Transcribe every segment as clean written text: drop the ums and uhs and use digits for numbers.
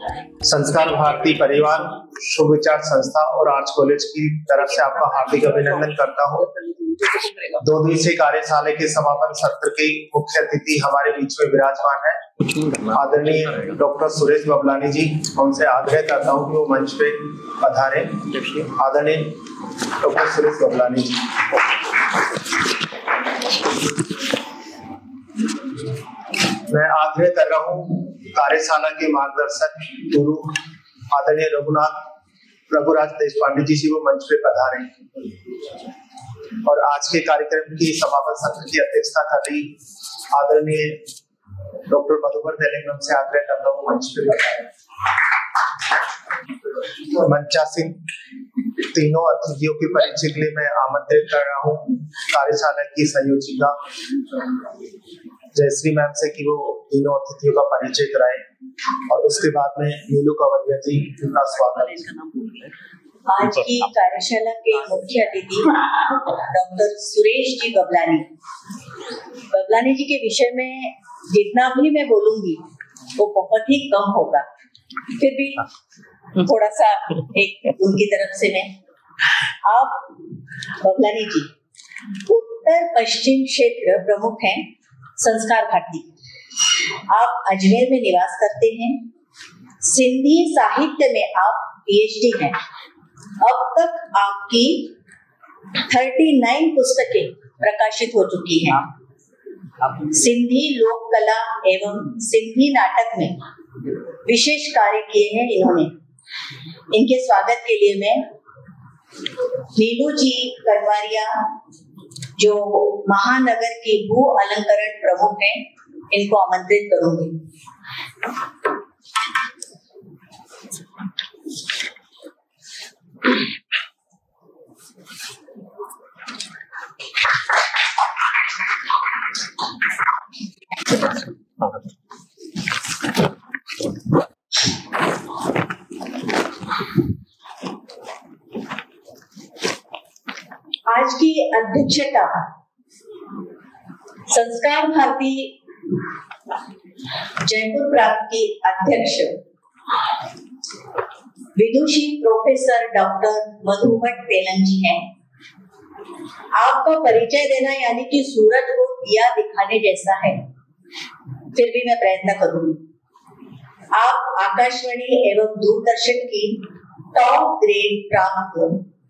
संस्कार भारती परिवार, शुभ विचार संस्था और आर्ट्स कॉलेज की तरफ से आपका हार्दिक अभिनंदन करता हूँ। 2 दिवसीय कार्यशाला के समापन सत्र के मुख्य अतिथि हमारे बीच में विराजमान है आदरणीय डॉक्टर सुरेश बबलानी जी। उनसे आग्रह करता हूँ कि वो मंच पे पधारे। आदरणीय डॉक्टर सुरेश बबलानी जी। मैं आग्रह कर रहा हूँ कार्यशाला के मार्गदर्शक गुरु आदरणीय रघुराज देशपांडे जी से वो मंच पे पधारे और आज के कार्यक्रम की समापन सत्र की अध्यक्षता कर रही आदरणीय डॉक्टर मधुकर तेलंगम से आग्रह करता हूँ मंच पे पधारे। मंचासीन तीनों अतिथियों के परिचय के लिए मैं आमंत्रित कर रहा हूँ कार्यशाला की संयोजिका जयश्री मैम से कि वो तीनों अतिथियों का परिचय कराएं और उसके बाद में नीलू कंवरिया जी का स्वागत। आज की कार्यशाला के मुख्य अतिथि डॉक्टर सुरेश जी बबलानी जी के विषय में जितना भी मैं बोलूंगी वो बहुत ही कम होगा, फिर भी थोड़ा सा एक उनकी तरफ से मैं। आप बबलानी जी उत्तर पश्चिम क्षेत्र प्रमुख हैं संस्कार भारती। आप अजमेर में निवास करते हैं। सिंधी साहित्य में आप पीएचडी हैं। अब तक आपकी 39 पुस्तकें प्रकाशित हो चुकी हैं। सिंधी लोक कला एवं सिंधी नाटक में विशेष कार्य किए हैं इन्होंने। इनके स्वागत के लिए मैं नीलू जी कंवरिया जो महानगर की भू अलंकरण प्रमुख हैं, इनको आमंत्रित करूंगी। आज की अध्यक्षता संस्कार भारती जयपुर प्रांत की अध्यक्ष विदुषी प्रोफेसर डॉक्टर मधुकर तेलंग जी हैं। आपका परिचय देना यानी कि सूरज को दिया दिखाने जैसा है, फिर भी मैं प्रयत्न करूंगी। आप आकाशवाणी एवं दूरदर्शन की टॉप ग्रेड प्राप्त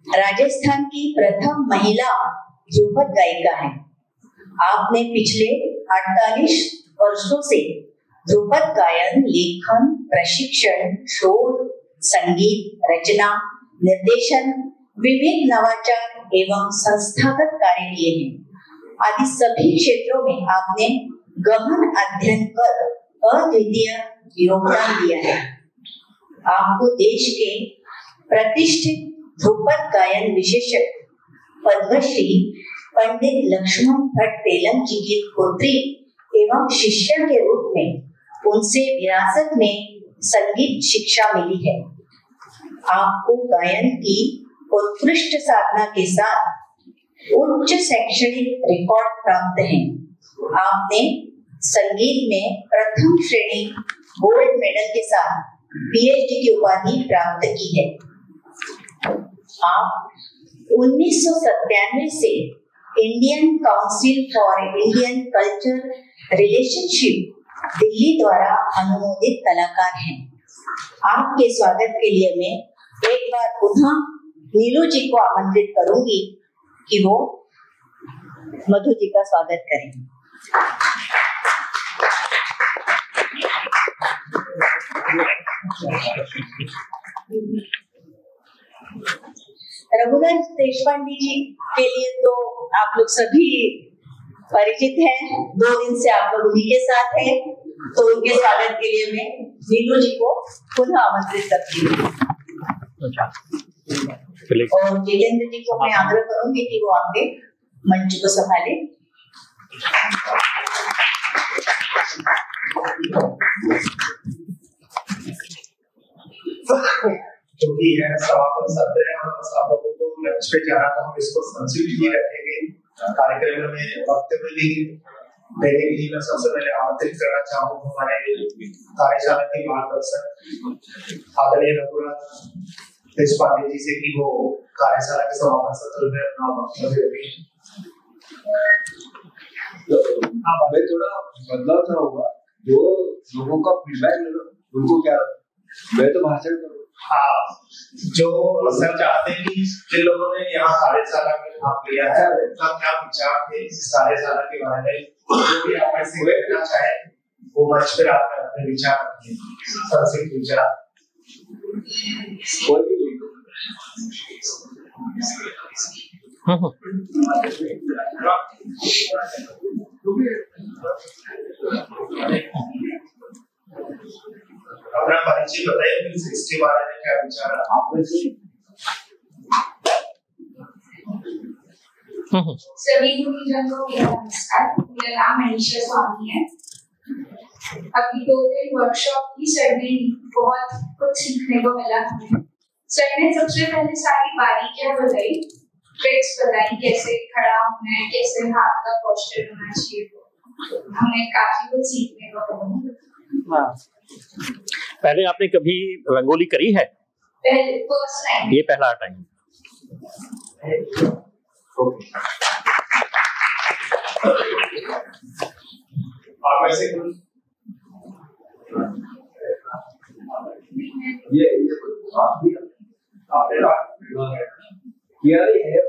राजस्थान की प्रथम महिला ध्रुपद गायिका हैं। आपने पिछले 48 वर्षों से ध्रुपद गायन, लेखन, प्रशिक्षण, शोध, संगीत रचना, निर्देशन, विविध नवाचार एवं संस्थागत कार्य किए हैं। आदि सभी क्षेत्रों में आपने गहन अध्ययन कर अद्वितीय योगदान दिया है। आपको देश के प्रतिष्ठित ध्रुपद गायन विशेषज्ञ पद्मश्री पंडित लक्ष्मण भट्ट तेलंग जी की पुत्री एवं शिष्य के रूप में उनसे विरासत में संगीत शिक्षा मिली है। आपको गायन की उत्कृष्ट साधना के साथ उच्च शैक्षणिक रिकॉर्ड प्राप्त हैं। आपने संगीत में प्रथम श्रेणी गोल्ड मेडल के साथ पीएचडी की उपाधि प्राप्त की है। आप 1997 से Indian council for Indian culture relationship Delhi द्वारा अनुमोदित कलाकार हैं। आपके स्वागत के लिए मैं एक बार पुनः नीलू जी को आमंत्रित करूंगी कि वो मधु जी का स्वागत करें। रघुराज देशपांडे जी के लिए तो आप लोग सभी परिचित हैं, 2 दिन से आप लोग उन्हीं के साथ हैं, तो उनके स्वागत के लिए मैं नीलू जी को पुनः आमंत्रित करती हूँ। और जितेंद्र जी को मैं आग्रह करूंगी कि वो आपके मंच को संभाले। क्योंकि यह समापन सत्र है और स्थापकों को मंच पे जाना, तो हम इसको संक्षिप्त ही रखेंगे। कार्यक्रम में वक्तव्य लेंगे देने के लिए मैं सबसे पहले आमंत्रित करना चाहूंगा हमारे कार्यशाला के मार्गदर्शक आदरणीय रघुनाथ देशपांडे जी से कि वो कार्यशाला के समापन सत्र में अपना वक्तव्य दें। मैं थोड़ा बदलाव चाहूंगा, जो लोगों का फीडबैक ले लो, उनको क्या मैं तो भाषण करूँ। हाँ, जो सर चाहते हैं कि जिन लोगों ने यहाँ कार्यशाला में भाग लिया है उनका क्या विचार थे इस कार्यशाला के बारे में, जो भी आप ऐसे कहना चाहे वो मंच पर आकर अपने विचार रखें, संक्षिप्त विचार। कोई भी अपना परिचय बताइए, फिर इसके बारे में क्या विचार है आपने? सभी गुरुजन को मेरा नमस्कार। मेरा नाम मनीषा स्वामी है। अभी 2 दिन वर्कशॉप की सर ने बहुत कुछ सीखने को मिला हमें। सर ने सबसे पहले सारी बारीकियां बताई, ट्रिक्स बताई, कैसे खड़ा होना है, कैसे हाथ का पोस्चर होना चाहिए। हमें काफी कुछ सीखने को मिला। हाँ, पहले आपने कभी रंगोली करी है? पहले फर्स्ट टाइम। ये पहला टाइम। आप ऐसे ये आपने किया नहीं है।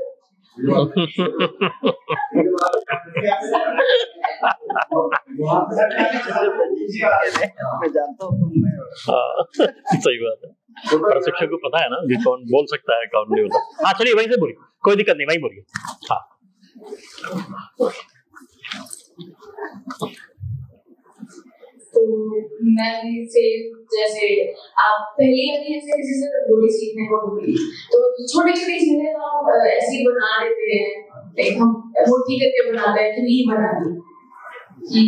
मैं जानता हूँ सही बात है। प्रशिक्षक को पता है ना कि कौन बोल सकता है कौन नहीं होता। हाँ चलिए वहीं से बोलिए, कोई दिक्कत नहीं, वहीं बोलिए। हाँ तो मैं भी से जैसे आप पहले अभी ऐसे किसी से रंगोली सीखने को मिली तो छोटी छोटी चीजें हम ऐसी बना देते हैं, हम मोटी करके बनाते हैं कि नहीं बनाती, कि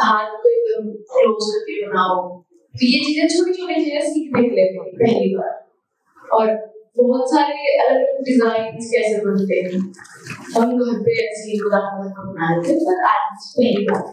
हाथ को एकदम क्लोज करके बनाओ। तो ये चीजें छोटी छोटी चीजें सीखने के लिए पहली बार, और बहुत सारे अलग अलग डिजाइन कैसे बनते हैं हम घर पे ऐसे ही बना लेते हैं, पर आज पहली बार।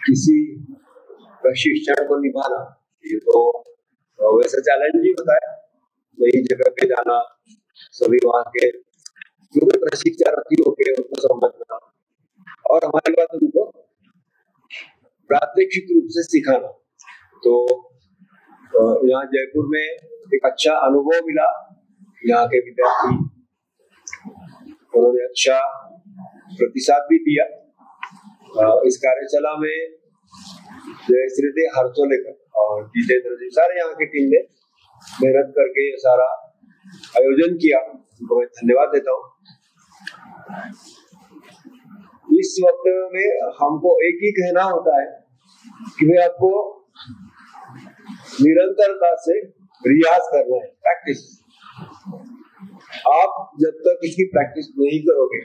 किसी प्रशिक्षण को निभाना ये तो वैसा चैलेंज ही होता है। नई जगह पे जाना, सभी वहाँ के जो भी प्रशिक्षणार्थियों के उनको समझना और हमारी बात उनको प्रात्यक्षिक रूप से सिखाना। तो यहाँ जयपुर में एक अच्छा अनुभव मिला। यहाँ के विद्यार्थी उन्होंने अच्छा प्रतिसाद भी दिया। इस कार्यशाला में जयश्री दे हर्षोलेकर और जितेंद्र जी सारे यहाँ की टीम ने मेहनत करके ये सारा आयोजन किया, उनको मैं धन्यवाद देता हूँ। इस वक्त में हमको एक ही कहना होता है कि भाई आपको निरंतरता से रियाज करना है, प्रैक्टिस। आप जब तक इसकी प्रैक्टिस नहीं करोगे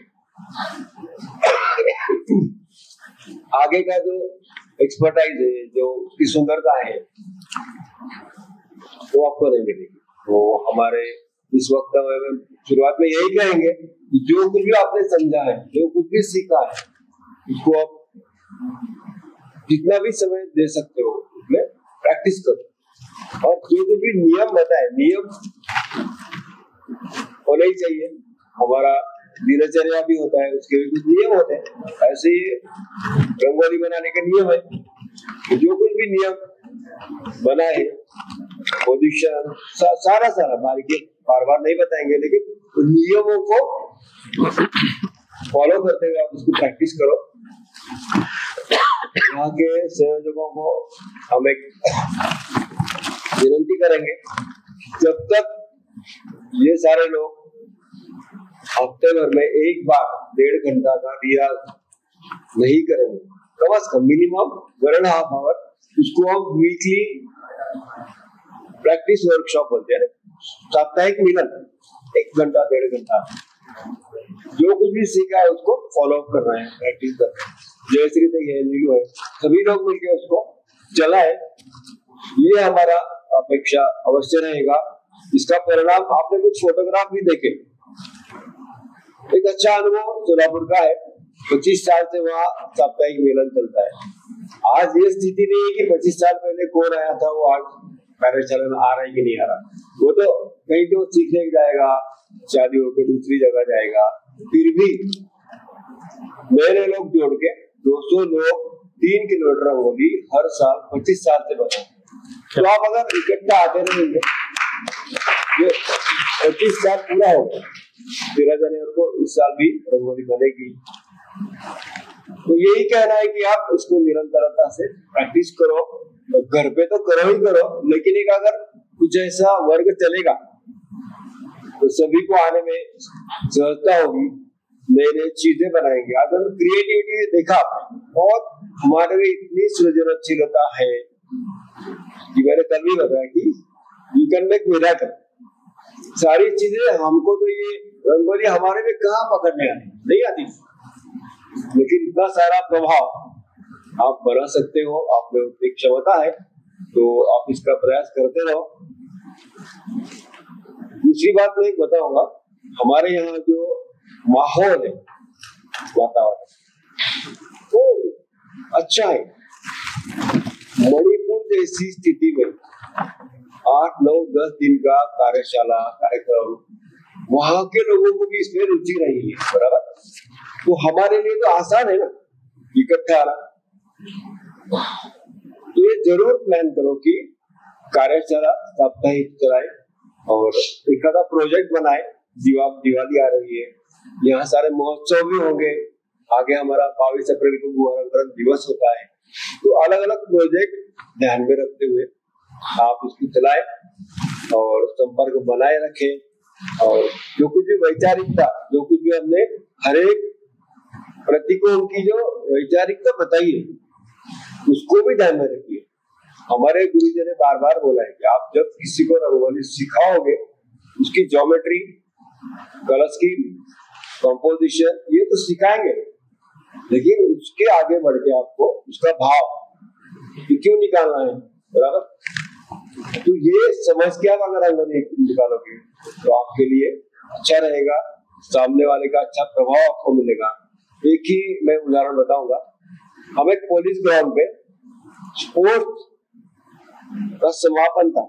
आगे का जो एक्सपर्टाइज है, जो की सुंदरता है, वो आपको नहीं मिलेगी। तो हमारे इस वक्त में शुरुआत में यही कहेंगे कि जो कुछ भी आपने समझा है, जो कुछ भी सीखा है, उसको आप जितना भी समय दे सकते हो उसमें प्रैक्टिस करो। और जो कुछ भी नियम बताए, नियम होने ही चाहिए। हमारा दिनचर्या भी होता है, उसके भी कुछ नियम होते हैं। ऐसे ही रंगोली बनाने के नियम है, जो कुछ भी नियम बना है, पोजीशन सारा बारीकी बार बार नहीं बताएंगे, लेकिन नियमों को फॉलो करते हुए आप उसकी प्रैक्टिस करो। यहाँ के संयोजकों को हम एक विनती करेंगे, जब तक ये सारे लोग हफ्ते भर में एक बार 1.5 घंटा का रियाज नहीं करेंगे, कम से कम मिनिमम 1.5 आवर, उसको हम वीकली प्रैक्टिस वर्कशॉप बोलते हैं, साप्ताहिक मिलन 1 घंटा 1.5 घंटा, जो कुछ भी सीखा है उसको फॉलो अप करना है, प्रैक्टिस करना है। जयश्री तक है, नीलू है, सभी लोग मिलकर उसको चलाए, ये हमारा अपेक्षा अवश्य रहेगा। इसका परिणाम आपने कुछ फोटोग्राफ भी देखे, एक अच्छा अनुभव सोलापुर का है, 25 साल से वहाँ साप्ताहिक मेलन चलता है। आज ये स्थिति नहीं है कि 25 साल पहले कौन आया था वो आज कार्यशाला में आ रहा है कि नहीं आ रहा, वो तो कहीं तो सीखने जाएगा, शादी होकर दूसरी जगह जाएगा, फिर भी मेरे लोग जोड़ के 200 लोग 3 किलोमीटर रंगोली हर साल 25 साल से बनाए। तो आप अगर इकट्ठा आते रहेंगे, ये 25 साल पूरा होगा, 13 जनवरी को इस साल भी रंगोली बनेगी। तो यही कहना है कि आप इसको निरंतरता से प्रैक्टिस करो, घर पे तो करो ही करो, लेकिन एक अगर कुछ ऐसा वर्ग चलेगा तो सभी को आने में सहजता होगी, नई नई चीजें बनाएंगे। अगर क्रिएटिविटी देखा बहुत हमारे में इतनी सृजनशीलता है कि मैंने कल भी बताया कि यू कैन मेक मिरेकल। सारी चीजें हमको तो ये रंगोली हमारे में कहाँ पकड़ने आती, नहीं आती, लेकिन इतना सारा प्रभाव आप बना सकते हो, आप में उतनी क्षमता है, तो आप इसका प्रयास करते रहो। दूसरी बात मैं बताऊंगा, हमारे यहाँ जो माहौल है, वातावरण वो अच्छा है। मणिपुर जैसी स्थिति में 8, 9, 10 दिन का कार्यक्रम, वहां के लोगों को भी इसमें रुचि रही है, बराबर, तो हमारे लिए तो आसान है ना इकट्ठा आना। तो ये जरूर प्लान करो कि कार्यशाला साप्ताहिक चलाए और एक आधा प्रोजेक्ट बनाए। दिवाली आ रही है, यहाँ सारे महोत्सव भी होंगे, आगे हमारा 22 अप्रैल को गणतंत्र दिवस होता है, तो अलग अलग प्रोजेक्ट ध्यान में रखते हुए आप उसको चलाए और संपर्क बनाए रखें। और जो कुछ भी वैचारिकता, जो कुछ भी हमने हर एक प्रतीकों की जो वैचारिकता बताई है, उसको भी ध्यान में रखिए। हमारे गुरुजी ने बार बार बोला है कि आप जब किसी को रंगोली सिखाओगे, उसकी ज्योमेट्री, कलर स्कीम, कंपोजिशन, ये तो सिखाएंगे, लेकिन उसके आगे बढ़ के आपको उसका भाव क्यों निकालना है, बराबर। तो ये समझ के आप अगर रंगोली निकालोगे तो आपके लिए अच्छा रहेगा, सामने वाले का अच्छा प्रभाव आपको मिलेगा। एक ही मैं उदाहरण बताऊंगा, हम एक पुलिस ग्राउंड पे स्पोर्ट्स का समापन था,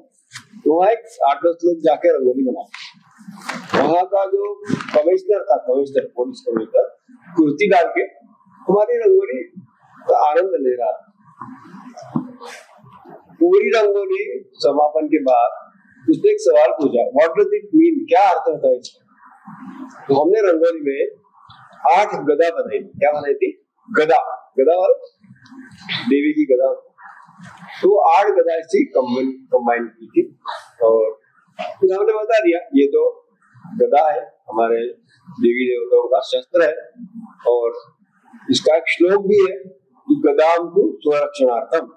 तो वहाँ एक 8-10 लोग जाके रंगोली बनाए। वहाँ का जो कमिश्नर था, पुलिस कमिश्नर, कुर्ती डाल के हमारी रंगोली का आनंद ले रहा था। पूरी रंगोली समापन के बाद उसने एक सवाल पूछा, व्हाट डज इट मीन, क्या अर्थ होता है इसका। तो हमने रंगोली में 8 गदा बनाई। क्या बनाई थी? गदा वाला देवी की गदा, तो 8 गदा ऐसी कंबाइन की थी। और फिर हमने बता दिया ये तो गदा है, हमारे देवी देवताओं का शस्त्र है, और इसका एक श्लोक भी है, गदाम तु स्वरक्षणार्थम।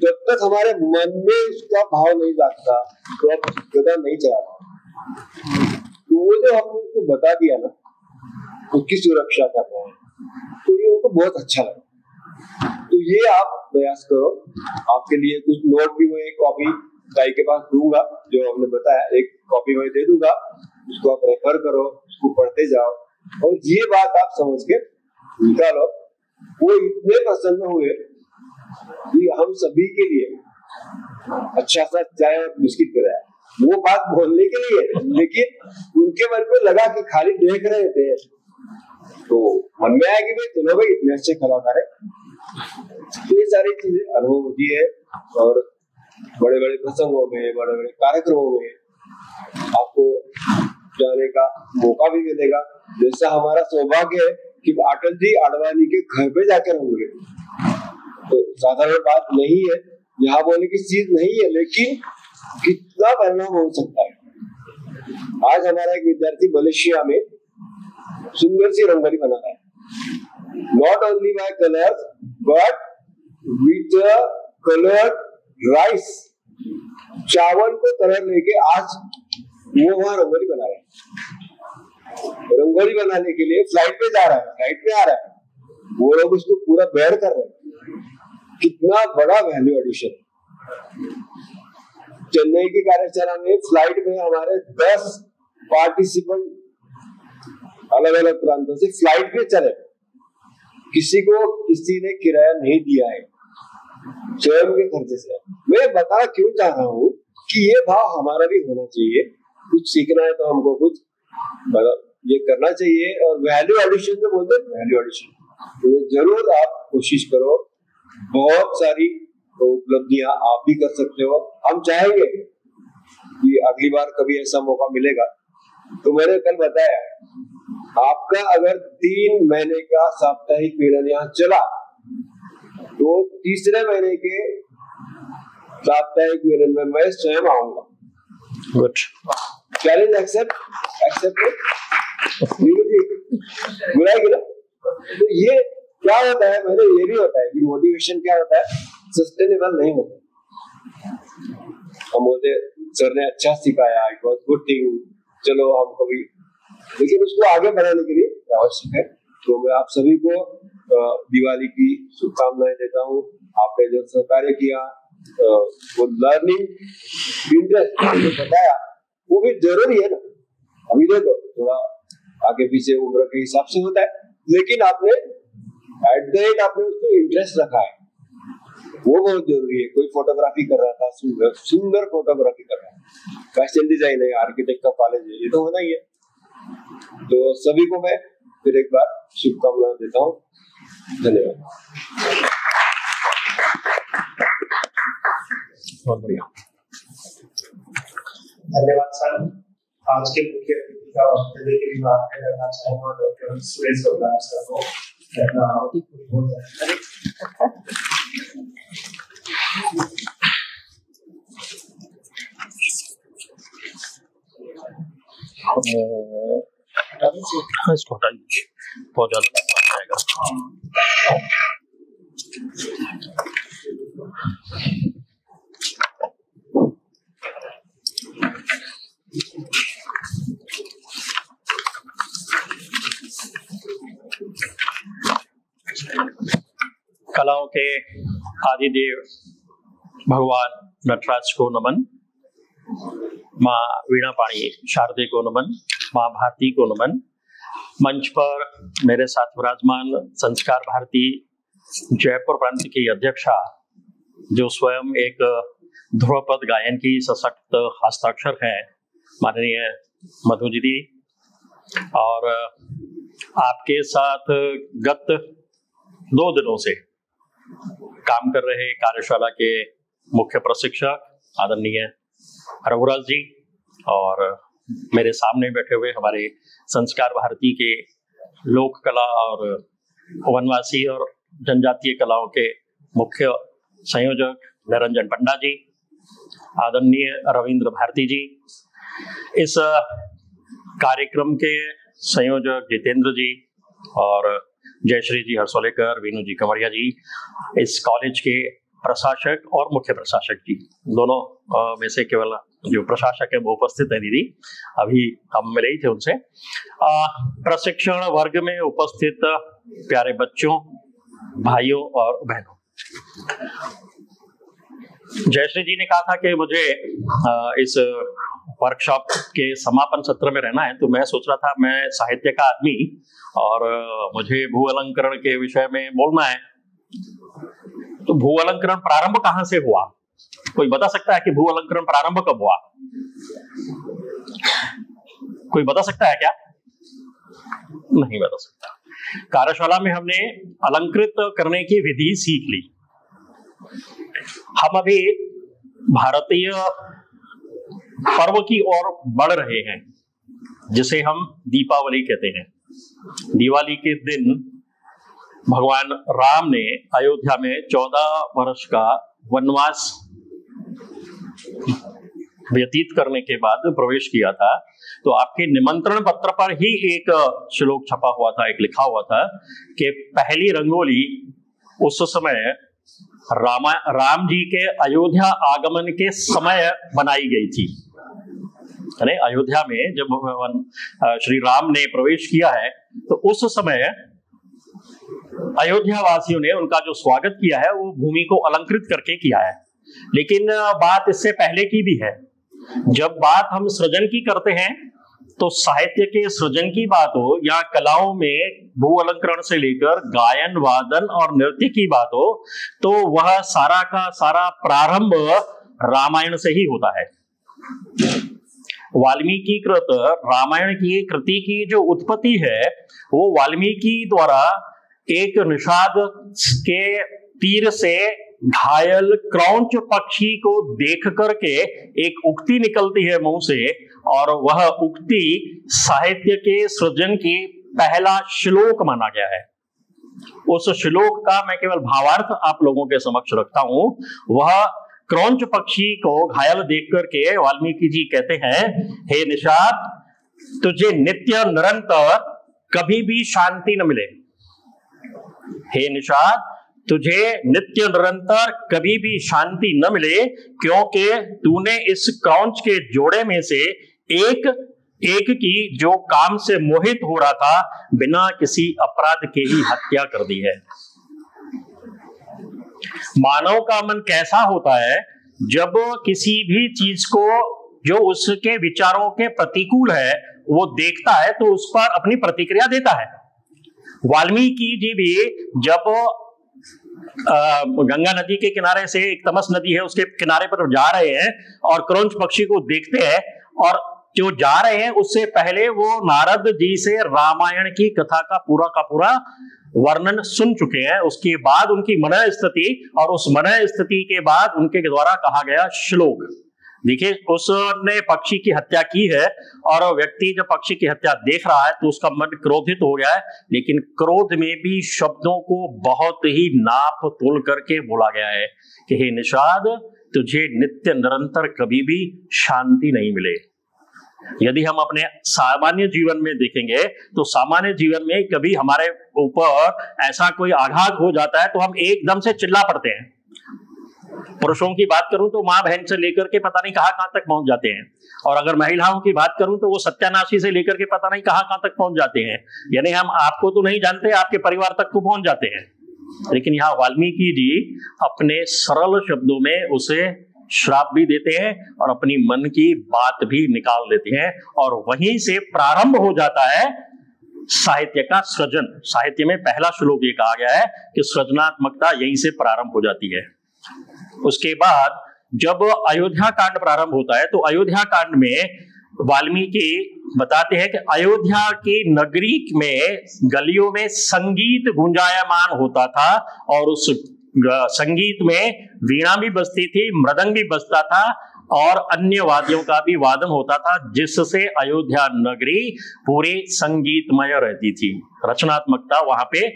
जब तक हमारे मन में इसका भाव नहीं जागता तो आप गदा नहीं चलाते। तो वो जो हमने उसको बता दिया ना, उसकी सुरक्षा कर रहे हैं, तो ये उनको बहुत अच्छा लगा। तो ये आप प्रयास करो। आपके लिए कुछ नोट भी मैं एक कॉपी ताई के पास दूंगा, जो हमने बताया, एक कॉपी मैं दे दूंगा, उसको आप रेफर करो, उसको पढ़ते जाओ, और ये बात आप समझ के निकालो। वो इतने प्रसन्न हुए कि हम सभी के लिए अच्छा सा चाय और बिस्किट कराया। वो बात बोलने के लिए, लेकिन उनके मन में लगा कि खाली देख रहे थे, तो मन में आया कि भाई चलो भाई इतने अच्छे कलाकार है। तो ये सारी चीजें अनुभव होती है, और बड़े बड़े प्रसंगों में, बड़े बड़े कार्यक्रमों में आपको जाने का मौका भी मिलेगा। जैसा हमारा सौभाग्य है कि अटल जी आडवाणी के घर पे जाकर होंगे, तो साधारण बात नहीं है, यहाँ बोलने की चीज नहीं है, लेकिन कितना परिणाम हो सकता है। आज हमारा एक विद्यार्थी मलेशिया में सुंदर सी रंगोली बना रहा है, not only by colours but with coloured rice, चावल को कलर लेके आज वो वहां रंगोली बना रहा है। रंगोली बनाने के लिए फ्लाइट पे जा रहा है, फ्लाइट पे आ रहा है, वो लोग उसको पूरा बेयर कर रहे हैं। कितना बड़ा वैल्यू एडिशन। चेन्नई की कार्यशाला में फ्लाइट में हमारे 10 पार्टिसिपेंट अलग अलग प्रांतों से फ्लाइट पे चले, किसी ने किराया नहीं दिया है, स्वयं के खर्चे से। मैं बता क्यों चाह रहा हूँ कि ये भाव हमारा भी होना चाहिए। कुछ सीखना है तो हमको कुछ ये करना चाहिए। और वैल्यू एडिशन जो बोलते हैं, वैल्यू एडिशन तो जरूर आप कोशिश करो। बहुत सारी उपलब्धियां आप भी कर सकते हो। हम चाहेंगे कि अगली बार कभी ऐसा मौका मिलेगा तो मैंने कल बताया, आपका अगर 3 महीने का साप्ताहिक मिलन यहाँ चला तो तीसरे महीने के साप्ताहिक मिलन में मैं स्वयं आऊंगा। Good, challenge accepted. बुराई ना। तो ये क्या होता है, मैंने ये भी होता है कि मोटिवेशन क्या होता है, सस्टेनेबल नहीं होता। हम बोलते सर ने अच्छा सिखाया, इट वाज गुड थिंग, चलो हम कभी, लेकिन उसको आगे बढ़ाने के लिए आवश्यक है। तो मैं आप सभी को दिवाली की शुभकामनाएं देता हूँ। आपने जो सहकार्य किया, वो लर्निंग इंटरेस्ट बताया, वो भी जरूरी है ना। अभी देखो थोड़ा आगे पीछे उम्र के हिसाब से होता है, लेकिन आपने एट द एंड आपने उसको इंटरेस्ट रखा है, वो बहुत जरूरी है। कोई फोटोग्राफी कर रहा था, सुंदर फोटोग्राफी कर रहा है, फैशन डिजाइन है, आर्किटेक्ट का कॉलेज है, ये तो होना ही है। तो सभी को मैं फिर एक बार शुभकामनाएं देता हूँ। धन्यवाद। बहुत बढ़िया, धन्यवाद सर। आज के मुख्य अतिथि का वक्तव्य के लिए बात करना चाहूंगा डॉक्टर सुरेश गोदार सर को। इसको हटा दीजिए, बहुत ज्यादा जाएगा। कलाओं के आदिदेव भगवान नटराज को नमन, माँ वीणा पाणी शारदे को नमन, माँ भारती को नमन। मंच पर मेरे साथ विराजमान संस्कार भारती जयपुर प्रांत की अध्यक्षा, जो स्वयं एक ध्रुवपद गायन की सशक्त हस्ताक्षर है, माननीय मधु जी, और आपके साथ गत 2 दिनों से काम कर रहे कार्यशाला के मुख्य प्रशिक्षक आदरणीय रघुराज जी, और मेरे सामने बैठे हुए हमारे संस्कार भारती के लोक कला और वनवासी और जनजातीय कलाओं के मुख्य संयोजक निरंजन पंडा जी, आदरणीय रविंद्र भारती जी, इस कार्यक्रम के संयोजक जितेंद्र जी और जयश्री जी हर्षोलेकर, वीनू जी कंवरिया जी, इस कॉलेज के प्रशासक और मुख्य प्रशासक जी, दोनों में से केवल जो प्रशासक है वो उपस्थित है दीदी, अभी हम मिले ही थे उनसे। प्रशिक्षण वर्ग में उपस्थित प्यारे बच्चों, भाइयों और बहनों, जयश्री जी ने कहा था कि मुझे इस वर्कशॉप के समापन सत्र में रहना है, तो मैं सोच रहा था मैं साहित्य का आदमी और मुझे भू अलंकरण के विषय में बोलना है। तो भू अलंकरण प्रारंभ कहाँ से हुआ? कोई बता सकता है कि भू अलंकरण प्रारंभ कब हुआ? कोई बता सकता है क्या? नहीं बता सकता। कार्यशाला में हमने अलंकृत करने की विधि सीख ली। हम अभी भारतीय पर्व की ओर बढ़ रहे हैं, जिसे हम दीपावली कहते हैं। दिवाली के दिन भगवान राम ने अयोध्या में 14 वर्ष का वनवास व्यतीत करने के बाद प्रवेश किया था। तो आपके निमंत्रण पत्र पर ही एक श्लोक छपा हुआ था, एक लिखा हुआ था कि पहली रंगोली उस समय राम जी के अयोध्या आगमन के समय बनाई गई थी। अरे अयोध्या में जब श्री राम ने प्रवेश किया है तो उस समय अयोध्या वासियों ने उनका जो स्वागत किया है वो भूमि को अलंकृत करके किया है। लेकिन बात इससे पहले की भी है। जब बात हम सृजन की करते हैं तो साहित्य के सृजन की बात हो या कलाओं में भू अलंकरण से लेकर गायन, वादन और नृत्य की बात हो तो वह सारा का सारा प्रारंभ रामायण से ही होता है। वाल्मीकि कृत रामायण की कृति की जो उत्पत्ति है वो वाल्मीकि द्वारा एक निषाद के तीर से घायल क्रौंच पक्षी को देख करके एक उक्ति निकलती है मुंह से, और वह उक्ति साहित्य के सृजन की पहला श्लोक माना गया है। उस श्लोक का मैं केवल भावार्थ आप लोगों के समक्ष रखता हूं। वह क्रौंच पक्षी को घायल देख करके वाल्मीकि जी कहते हैं, हे निषाद, तुझे नित्य निरंतर कभी भी शांति न मिले। हे निषाद, तुझे नित्य निरंतर कभी भी शांति न मिले, क्योंकि तूने इस क्रौंच के जोड़े में से एक की जो काम से मोहित हो रहा था बिना किसी अपराध के ही हत्या कर दी है। मानव का मन कैसा होता है, जब किसी भी चीज को जो उसके विचारों के प्रतिकूल है वो देखता है तो उस पर अपनी प्रतिक्रिया देता है। वाल्मीकि जी भी जब गंगा नदी के किनारे से, एक तमस नदी है उसके किनारे पर जा रहे हैं और क्रौंच पक्षी को देखते हैं, और जो जा रहे हैं उससे पहले वो नारद जी से रामायण की कथा का पूरा वर्णन सुन चुके हैं। उसके बाद उनकी मनः स्थिति, और उस मनः स्थिति के बाद उनके द्वारा कहा गया श्लोक। देखिए, उसने पक्षी की हत्या की है और व्यक्ति जब पक्षी की हत्या देख रहा है तो उसका मन क्रोधित हो गया है, लेकिन क्रोध में भी शब्दों को बहुत ही नाप तोल करके बोला गया है कि हे निषाद, तुझे नित्य निरंतर कभी भी शांति नहीं मिले। यदि हम अपने सामान्य जीवन में देखेंगे तो सामान्य जीवन में कभी हमारे ऊपर ऐसा कोई आघात हो जाता है तो हम एकदम से चिल्ला पड़ते हैं। पुरुषों की बात करूं तो माँ बहन से लेकर के पता नहीं कहां तक पहुंच जाते हैं, और अगर महिलाओं की बात करूं तो वो सत्यानाशी से लेकर के पता नहीं कहां तक पहुंच जाते हैं। यानी हम आपको तो नहीं जानते, आपके परिवार तक को पहुंच जाते हैं। लेकिन यहाँ वाल्मीकि जी अपने सरल शब्दों में उसे श्राप भी देते हैं और अपनी मन की बात भी निकाल देते हैं, और वहीं से प्रारंभ हो जाता है साहित्य का सृजन। साहित्य में पहला श्लोक ये कहा गया है कि सृजनात्मकता यहीं से प्रारंभ हो जाती है। उसके बाद जब अयोध्या कांड प्रारंभ होता है तो अयोध्या कांड में वाल्मीकि बताते हैं कि अयोध्या की नगरी में गलियों में संगीत गुंजायमान होता था, और उस संगीत में वीणा भी बजती थी, मृदंग भी बजता था और अन्य वाद्यों का भी वादन होता था, जिससे अयोध्या नगरी पूरी संगीतमय रहती थी। रचनात्मकता वहां पे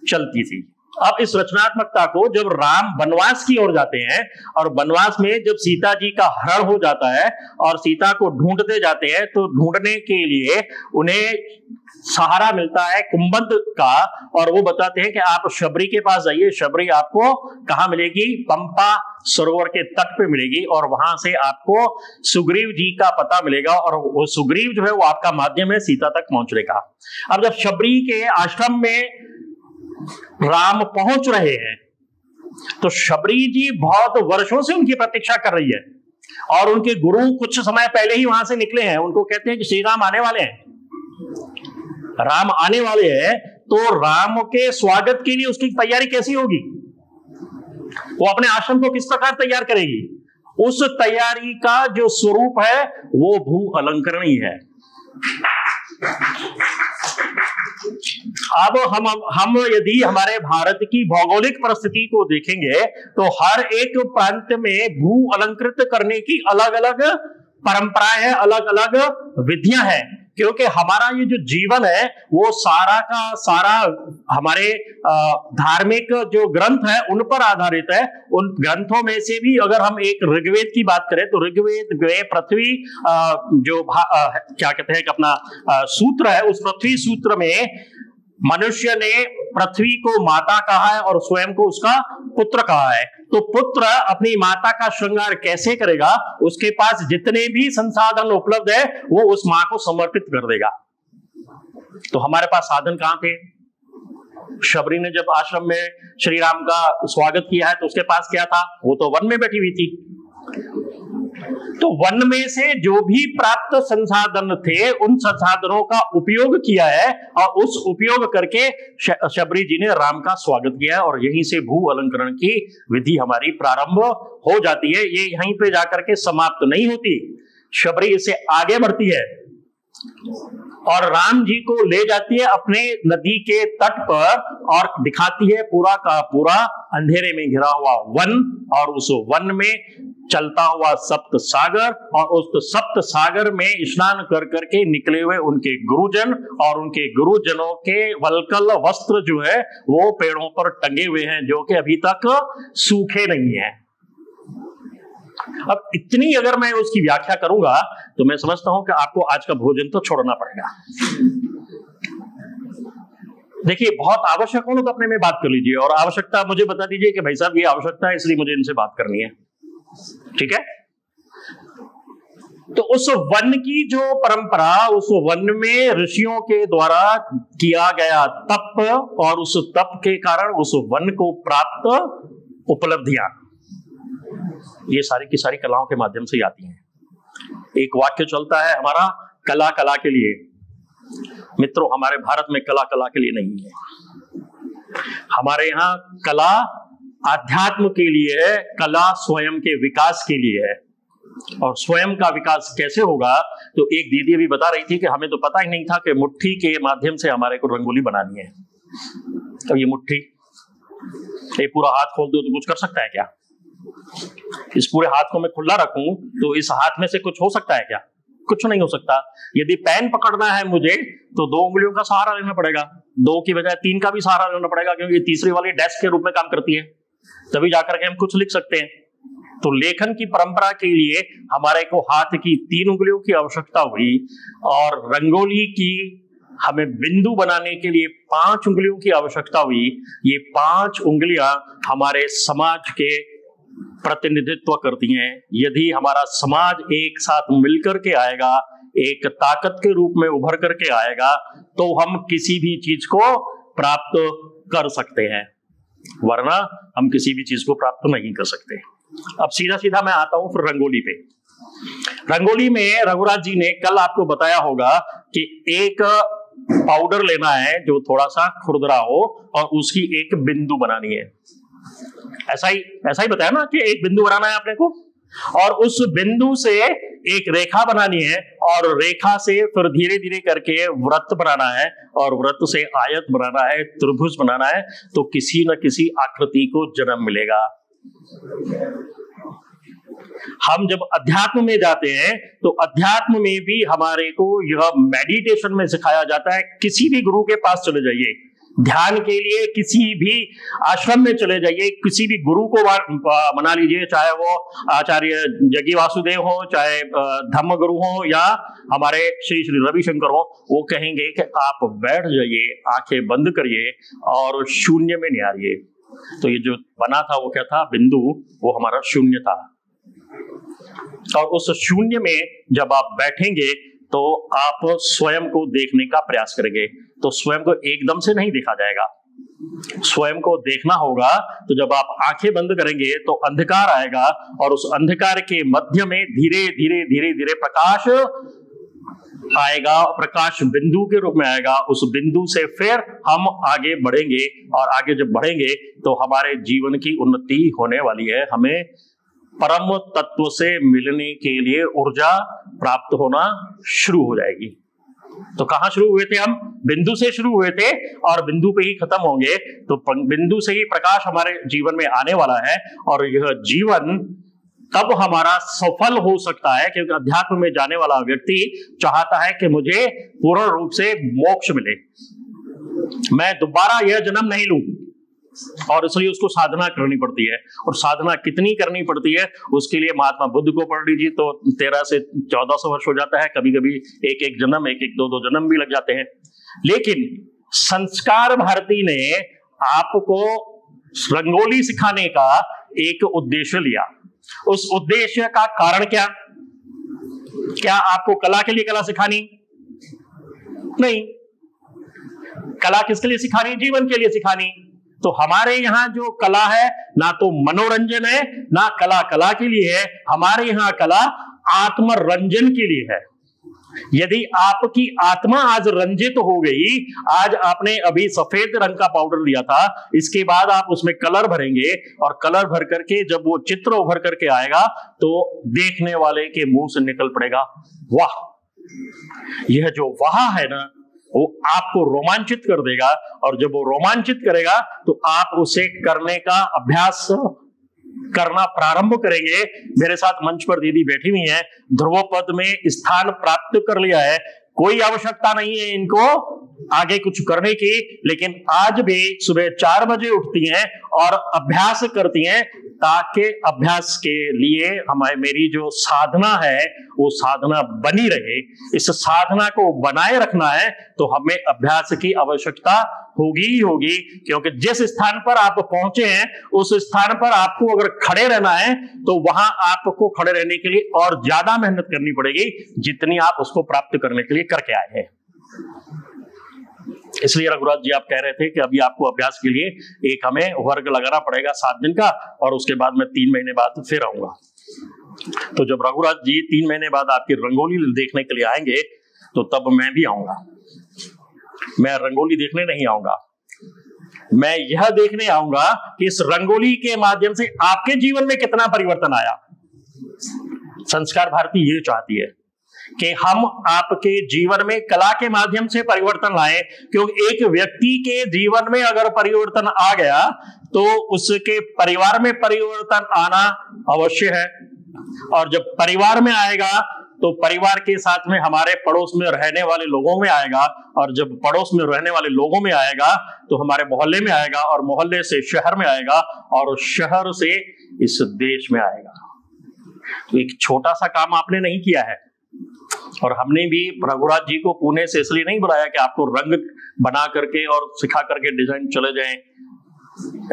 चलती थी। अब इस रचनात्मकता को जब राम वनवास की ओर जाते हैं, और वनवास में जब सीता जी का हरण हो जाता है और सीता को ढूंढते जाते हैं, तो ढूंढने के लिए उन्हें सहारा मिलता है कुंभद का, और वो बताते हैं कि आप शबरी के पास जाइए। शबरी आपको कहाँ मिलेगी? पंपा सरोवर के तट पे मिलेगी, और वहां से आपको सुग्रीव जी का पता मिलेगा, और वो सुग्रीव जो है वो आपका माध्यम है सीता तक पहुंचने का। अब जब शबरी के आश्रम में राम पहुंच रहे हैं तो शबरी जी बहुत वर्षों से उनकी प्रतीक्षा कर रही है, और उनके गुरु कुछ समय पहले ही वहां से निकले हैं। उनको कहते हैं कि श्री राम आने वाले हैं, राम आने वाले हैं। तो राम के स्वागत के लिए उसकी तैयारी कैसी होगी? वो अपने आश्रम को किस प्रकार तैयार करेगी? उस तैयारी का जो स्वरूप है वो भू अलंकरण ही है। अब हम यदि हमारे भारत की भौगोलिक परिस्थिति को देखेंगे तो हर एक प्रांत में भू अलंकृत करने की अलग अलग परंपराएं हैं, अलग अलग विधियां हैं, क्योंकि हमारा ये जो जीवन है वो सारा का सारा हमारे धार्मिक जो ग्रंथ है उन पर आधारित है। उन ग्रंथों में से भी अगर हम एक ऋग्वेद की बात करें तो ऋग्वेद में पृथ्वी क्या कहते हैं कि अपना सूत्र है, उस पृथ्वी सूत्र में मनुष्य ने पृथ्वी को माता कहा है और स्वयं को उसका पुत्र कहा है। तो पुत्र अपनी माता का श्रृंगार कैसे करेगा? उसके पास जितने भी संसाधन उपलब्ध है वो उस मां को समर्पित कर देगा। तो हमारे पास साधन कहां थे? शबरी ने जब आश्रम में श्री राम का स्वागत किया है तो उसके पास क्या था? वो तो वन में बैठी हुई थी। तो वन में से जो भी प्राप्त संसाधन थे उन संसाधनों का उपयोग किया है और उस उपयोग करके शबरी जी ने राम का स्वागत किया है, और यहीं से भू अलंकरण की विधि हमारी प्रारंभ हो जाती है। ये यहीं पे जाकर के समाप्त नहीं होती, शबरी इससे आगे बढ़ती है और राम जी को ले जाती है अपने नदी के तट पर और दिखाती है पूरा का पूरा अंधेरे में घिरा हुआ वन, और उस वन में चलता हुआ सप्त सागर, और उस सप्त सागर में स्नान कर करके निकले हुए उनके गुरुजन, और उनके गुरुजनों के वलकल वस्त्र जो है वो पेड़ों पर टंगे हुए हैं जो कि अभी तक सूखे नहीं हैं। अब इतनी अगर मैं उसकी व्याख्या करूंगा तो मैं समझता हूं कि आपको आज का भोजन तो छोड़ना पड़ेगा। देखिए, बहुत आवश्यक हो तो अपने में बात कर लीजिए, और आवश्यकता मुझे बता दीजिए कि भाई साहब ये आवश्यकता है इसलिए मुझे इनसे बात करनी है, ठीक है? तो उस वन की जो परंपरा, उस वन में ऋषियों के द्वारा किया गया तप, और उस तप के कारण उस वन को प्राप्त उपलब्धियां, ये सारी की सारी कलाओं के माध्यम से आती हैं। एक वाक्य चलता है हमारा, कला कला के लिए। मित्रों, हमारे भारत में कला कला के लिए नहीं है। हमारे यहाँ कला आध्यात्म के लिए है, कला स्वयं के विकास के लिए है। और स्वयं का विकास कैसे होगा? तो एक दीदी भी बता रही थी कि हमें तो पता ही नहीं था कि मुट्ठी के माध्यम से हमारे को रंगोली बनानी है। तो ये मुट्ठी, ये पूरा हाथ खोल दो तो कुछ कर सकता है क्या? इस पूरे हाथ को मैं खुला रखूं तो इस हाथ में से कुछ हो सकता है क्या? कुछ नहीं हो सकता। यदि पेन पकड़ना है मुझे तो 2 उंगलियों का सहारा लेना पड़ेगा, 2 की बजाय 3 का भी सहारा लेना पड़ेगा, क्योंकि तीसरी वाली डेस्क के रूप में काम करती है, तभी जाकर के हम कुछ लिख सकते हैं। तो लेखन की परंपरा के लिए हमारे को हाथ की 3 उंगलियों की आवश्यकता हुई, और रंगोली की हमें बिंदु बनाने के लिए 5 उंगलियों की आवश्यकता हुई। ये 5 उंगलियां हमारे समाज के प्रतिनिधित्व करती हैं। यदि हमारा समाज एक साथ मिलकर के आएगा, एक ताकत के रूप में उभर करके आएगा, तो हम किसी भी चीज को प्राप्त कर सकते हैं, वरना हम किसी भी चीज को प्राप्त नहीं कर सकते। अब सीधा सीधा मैं आता हूं फिर रंगोली पे। रंगोली में रघुराज जी ने कल आपको बताया होगा कि एक पाउडर लेना है जो थोड़ा सा खुरदरा हो, और उसकी एक बिंदु बनानी है। ऐसा ही बताया ना कि एक बिंदु बनाना है आपने को, और उस बिंदु से एक रेखा बनानी है, और रेखा से फिर धीरे धीरे करके वृत्त बनाना है, और वृत्त से आयत बनाना है, त्रिभुज बनाना है, तो किसी न किसी आकृति को जन्म मिलेगा। हम जब अध्यात्म में जाते हैं तो अध्यात्म में भी हमारे को यह मेडिटेशन में सिखाया जाता है। किसी भी गुरु के पास चले जाइए, ध्यान के लिए किसी भी आश्रम में चले जाइए, किसी भी गुरु को मना लीजिए, चाहे वो आचार्य जगी वासुदेव हो, चाहे धम्म गुरु हो, या हमारे श्री श्री रविशंकर हो, वो कहेंगे कि आप बैठ जाइए, आंखें बंद करिए और शून्य में निहारिए। तो ये जो बना था वो क्या था? बिंदु, वो हमारा शून्य था। और उस शून्य में जब आप बैठेंगे तो आप स्वयं को देखने का प्रयास करेंगे। तो स्वयं को एकदम से नहीं देखा जाएगा, स्वयं को देखना होगा। तो जब आप आंखें बंद करेंगे तो अंधकार आएगा, और उस अंधकार के मध्य में धीरे धीरे धीरे धीरे प्रकाश आएगा, प्रकाश बिंदु के रूप में आएगा। उस बिंदु से फिर हम आगे बढ़ेंगे, और आगे जब बढ़ेंगे तो हमारे जीवन की उन्नति होने वाली है। हमें परम तत्व से मिलने के लिए ऊर्जा प्राप्त होना शुरू हो जाएगी। तो कहां शुरू हुए थे हम? बिंदु से शुरू हुए थे, और बिंदु पे ही खत्म होंगे। तो बिंदु से ही प्रकाश हमारे जीवन में आने वाला है, और यह जीवन तब हमारा सफल हो सकता है, क्योंकि अध्यात्म में जाने वाला व्यक्ति चाहता है कि मुझे पूर्ण रूप से मोक्ष मिले, मैं दोबारा यह जन्म नहीं लूं, और इसलिए उसको साधना करनी पड़ती है। और साधना कितनी करनी पड़ती है उसके लिए महात्मा बुद्ध को पढ़ लीजिए तो 1300 से 1400 वर्ष हो जाता है, कभी कभी एक एक जन्म, एक एक दो जन्म भी लग जाते हैं। लेकिन संस्कार भारती ने आपको रंगोली सिखाने का एक उद्देश्य लिया। उस उद्देश्य का कारण क्या आपको कला के लिए कला सिखानी? नहीं, कला किसके लिए सिखानी? जीवन के लिए सिखानी। तो हमारे यहाँ जो कला है ना तो मनोरंजन है, ना कला के लिए है, हमारे यहाँ कला आत्मरंजन के लिए है। यदि आपकी आत्मा आज रंजित हो गई, आज आपने अभी सफेद रंग का पाउडर लिया था, इसके बाद आप उसमें कलर भरेंगे और कलर भर करके जब वो चित्र उभर करके आएगा तो देखने वाले के मुंह से निकल पड़ेगा वाह। यह जो वाह है ना, वो आपको रोमांचित कर देगा, और जब वो रोमांचित करेगा तो आप उसे करने का अभ्यास करना प्रारंभ करेंगे। मेरे साथ मंच पर दीदी बैठी हुई हैं, ध्रुव पद में स्थान प्राप्त कर लिया है, कोई आवश्यकता नहीं है इनको आगे कुछ करने की, लेकिन आज भी सुबह 4 बजे उठती हैं और अभ्यास करती हैं, ताकि अभ्यास के लिए मेरी जो साधना है वो साधना बनी रहे। इस साधना को बनाए रखना है तो हमें अभ्यास की आवश्यकता होगी ही होगी, क्योंकि जिस स्थान पर आप पहुंचे हैं उस स्थान पर आपको अगर खड़े रहना है तो वहां आपको खड़े रहने के लिए और ज्यादा मेहनत करनी पड़ेगी जितनी आप उसको प्राप्त करने के लिए करके आए हैं। इसलिए रघुराज जी आप कह रहे थे कि अभी आपको अभ्यास के लिए एक हमें वर्ग लगाना पड़ेगा 7 दिन का, और उसके बाद मैं 3 महीने बाद फिर आऊंगा। तो जब रघुराज जी 3 महीने बाद आपकी रंगोली देखने के लिए आएंगे तो तब मैं भी आऊंगा। मैं रंगोली देखने नहीं आऊंगा, मैं यह देखने आऊंगा कि इस रंगोली के माध्यम से आपके जीवन में कितना परिवर्तन आया। संस्कार भारती ये चाहती है कि हम आपके जीवन में कला के माध्यम से परिवर्तन लाएं, क्योंकि एक व्यक्ति के जीवन में अगर परिवर्तन आ गया तो उसके परिवार में परिवर्तन आना अवश्य है, और जब परिवार में आएगा तो परिवार के साथ में हमारे पड़ोस में रहने वाले लोगों में आएगा, और जब पड़ोस में रहने वाले लोगों में आएगा तो हमारे मोहल्ले में आएगा, और मोहल्ले से शहर में आएगा, और शहर से इस देश में आएगा। तो एक छोटा सा काम आपने नहीं किया है, और हमने भी रघुराज जी को पुणे से इसलिए नहीं बुलाया कि आपको रंग बना करके और सिखा करके डिजाइन चले जाएं।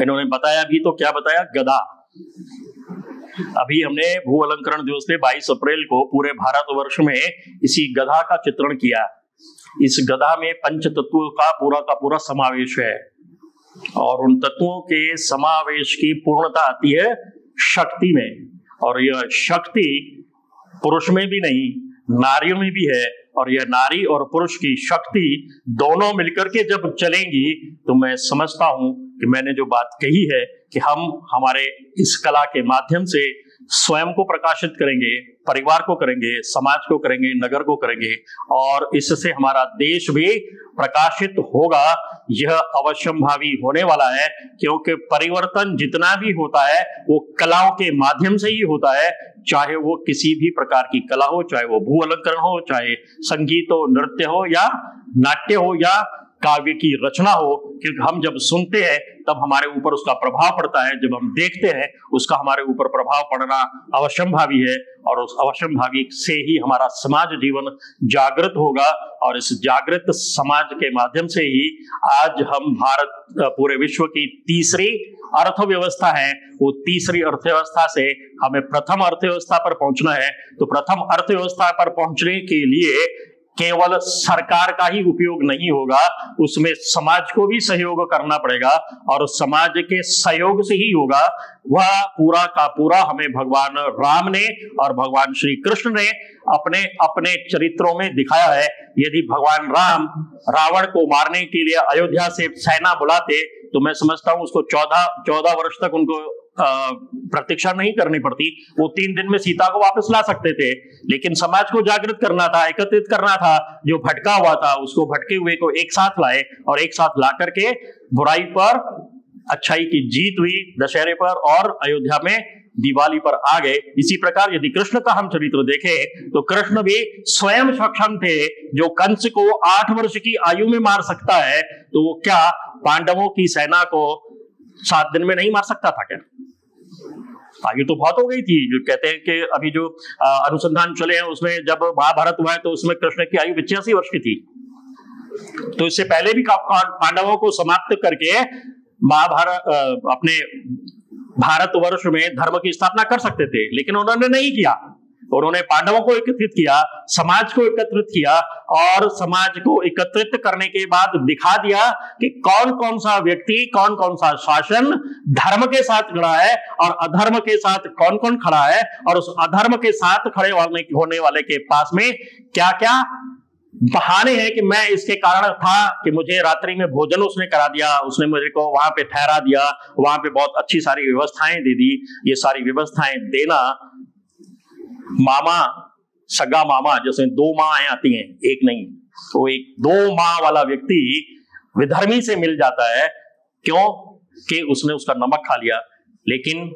इन्होंने बताया भी तो क्या बताया? गदा। अभी हमने भू अलंकरण दिवस पे 22 अप्रैल को पूरे भारतवर्ष में इसी गधा का चित्रण किया। इस गधा में पंच तत्वों का पूरा समावेश है, और उन तत्वों के समावेश की पूर्णता आती है शक्ति में, और यह शक्ति पुरुष में भी नहीं नारियों में भी है, और यह नारी और पुरुष की शक्ति दोनों मिलकर के जब चलेंगी तो मैं समझता हूं कि मैंने जो बात कही है कि हम हमारे इस कला के माध्यम से स्वयं को प्रकाशित करेंगे, परिवार को करेंगे, समाज को करेंगे, नगर को करेंगे, और इससे हमारा देश भी प्रकाशित होगा। यह अवश्यंभावी होने वाला है, क्योंकि परिवर्तन जितना भी होता है वो कलाओं के माध्यम से ही होता है, चाहे वो किसी भी प्रकार की कला हो, चाहे वो भू अलंकरण हो, चाहे संगीत हो, नृत्य हो, या नाट्य हो, या काव्य की रचना हो। क्योंकि हम जब सुनते हैं तब हमारे ऊपर उसका प्रभाव पड़ता है, जब हम देखते हैं उसका हमारे ऊपर प्रभाव पड़ना अवश्यंभावी है, और उस अवश्यंभावी से ही हमारा समाज जीवन जागृत होगा, और इस जागृत समाज के माध्यम से ही आज हम भारत पूरे विश्व की तीसरी अर्थव्यवस्था है, वो तीसरी अर्थव्यवस्था से हमें प्रथम अर्थव्यवस्था पर पहुंचना है। तो प्रथम अर्थव्यवस्था पर पहुंचने के लिए केवल सरकार का ही उपयोग नहीं होगा, उसमें समाज को भी सहयोग करना पड़ेगा, और समाज के सहयोग से ही होगा। वह पूरा का पूरा हमें भगवान राम ने और भगवान श्री कृष्ण ने अपने अपने चरित्रों में दिखाया है। यदि भगवान राम रावण को मारने के लिए अयोध्या से सेना बुलाते तो मैं समझता हूं उसको 14 वर्ष तक उनको प्रतीक्षा नहीं करनी पड़ती, वो 3 दिन में सीता को वापस ला सकते थे। लेकिन समाज को जागृत करना था, एकत्रित करना था, जो भटका हुआ था उसको भटके हुए को एक साथ लाए, और एक साथ ला करके बुराई पर अच्छाई की जीत हुई दशहरे पर, और अयोध्या में दिवाली पर आ गए। इसी प्रकार यदि कृष्ण का हम चरित्र देखें तो कृष्ण भी स्वयं सक्षम थे। जो कंस को 8 वर्ष की आयु में मार सकता है, तो वो क्या पांडवों की सेना को 7 दिन में नहीं मार सकता था क्या? आयु तो बहुत हो गई थी। जो कहते हैं कि अभी जो अनुसंधान चले हैं उसमें जब महाभारत हुआ है तो उसमें कृष्ण की आयु 85 वर्ष की थी। तो इससे पहले भी पांडवों को समाप्त करके महाभारत अपने भारतवर्ष में धर्म की स्थापना कर सकते थे, लेकिन उन्होंने नहीं किया। उन्होंने पांडवों को एकत्रित किया, समाज को एकत्रित किया, और समाज को एकत्रित करने के बाद दिखा दिया कि कौन कौन सा व्यक्ति, कौन कौन सा शासन धर्म के साथ खड़ा है और अधर्म के साथ कौन कौन खड़ा है, और उस अधर्म के साथ खड़े होने वाले के पास में क्या क्या बहाने हैं कि मैं इसके कारण था कि मुझे रात्रि में भोजन उसने करा दिया, उसने मुझे को वहां पे ठहरा दिया, वहां पे बहुत अच्छी सारी व्यवस्थाएं दे दी। ये सारी व्यवस्थाएं देना, मामा, सगा मामा, जैसे 2 माँ आती हैं, एक नहीं, तो एक 2 माँ वाला व्यक्ति विधर्मी से मिल जाता है। क्यों? कि उसने उसका नमक खा लिया। लेकिन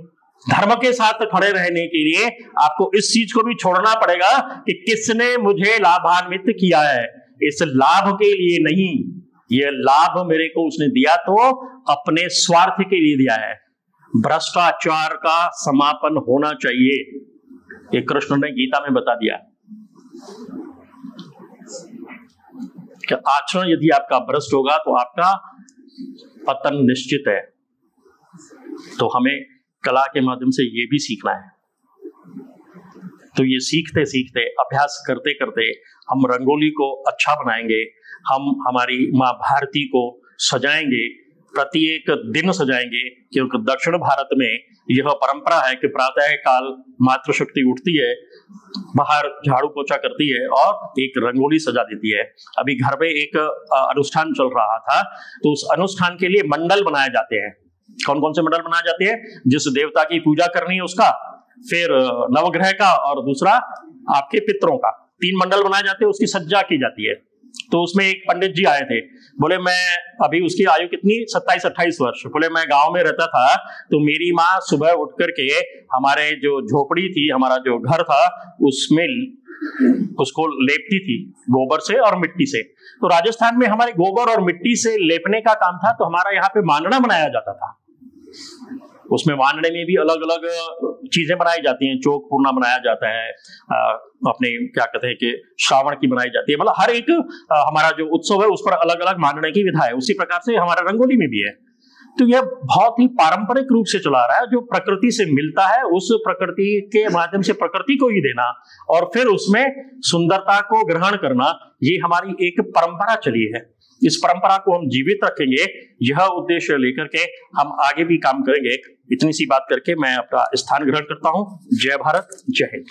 धर्म के साथ खड़े रहने के लिए आपको इस चीज को भी छोड़ना पड़ेगा कि किसने मुझे लाभान्वित किया है, इस लाभ के लिए नहीं। यह लाभ मेरे को उसने दिया तो अपने स्वार्थ के लिए दिया है। भ्रष्टाचार का समापन होना चाहिए, ये कृष्ण ने गीता में बता दिया कि आचरण यदि आपका भ्रष्ट होगा तो आपका पतन निश्चित है। तो हमें कला के माध्यम से ये भी सीखना है। तो ये सीखते सीखते, अभ्यास करते करते हम रंगोली को अच्छा बनाएंगे, हम हमारी माँ भारती को सजाएंगे, प्रत्येक दिन सजाएंगे। क्योंकि दक्षिण भारत में यह परंपरा है कि प्रातः काल मातृशक्ति उठती है, बाहर झाड़ू पोछा करती है और एक रंगोली सजा देती है। अभी घर में एक अनुष्ठान चल रहा था, तो उस अनुष्ठान के लिए मंडल बनाए जाते हैं। कौन कौन से मंडल बनाए जाते हैं? जिस देवता की पूजा करनी है उसका, फिर नवग्रह का, और दूसरा आपके पितरों का। 3 मंडल बनाए जाते हैं, उसकी सज्जा की जाती है। तो उसमें एक पंडित जी आए थे, बोले मैं, अभी उसकी आयु कितनी, 27-28 वर्ष। बोले मैं गांव में रहता था तो मेरी माँ सुबह उठ करके हमारे जो झोपड़ी थी, हमारा जो घर था, उसमें उसको लेपती थी गोबर से और मिट्टी से। तो राजस्थान में हमारे गोबर और मिट्टी से लेपने का काम था, तो हमारा यहाँ पे मांडना बनाया जाता था। उसमें मांडने में भी अलग अलग चीजें बनाई जाती हैं। चौक पूर्णा बनाया जाता है, अपने क्या कहते हैं कि श्रावण की बनाई जाती है। मतलब हर एक हमारा जो उत्सव है उस पर अलग अलग मांडने की विधा है। उसी प्रकार से हमारा रंगोली में भी है। तो यह बहुत ही पारंपरिक रूप से चला रहा है। जो प्रकृति से मिलता है उस प्रकृति के माध्यम से प्रकृति को ही देना, और फिर उसमें सुंदरता को ग्रहण करना, ये हमारी एक परंपरा चली है। इस परंपरा को हम जीवित रखेंगे, यह उद्देश्य लेकर के हम आगे भी काम करेंगे। इतनी सी बात करके मैं अपना स्थान ग्रहण करता हूं। जय भारत, जय हिंद।